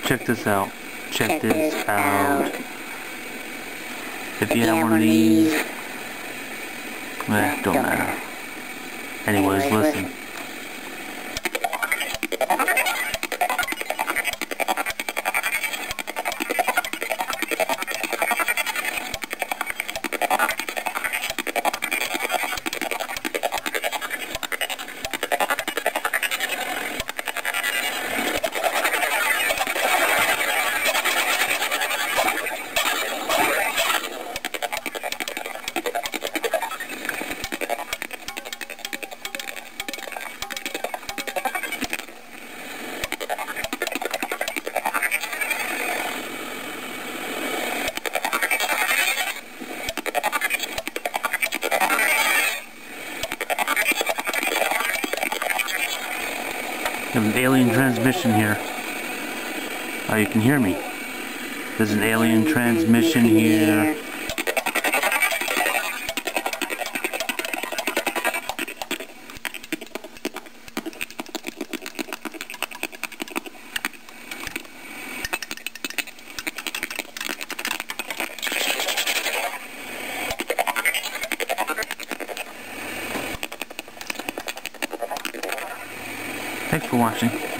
Check this out. Check this out. If you have one of these, don't matter. Anyways, listen. There's an alien transmission here. Oh, you can hear me. There's an alien transmission here. Thanks for watching.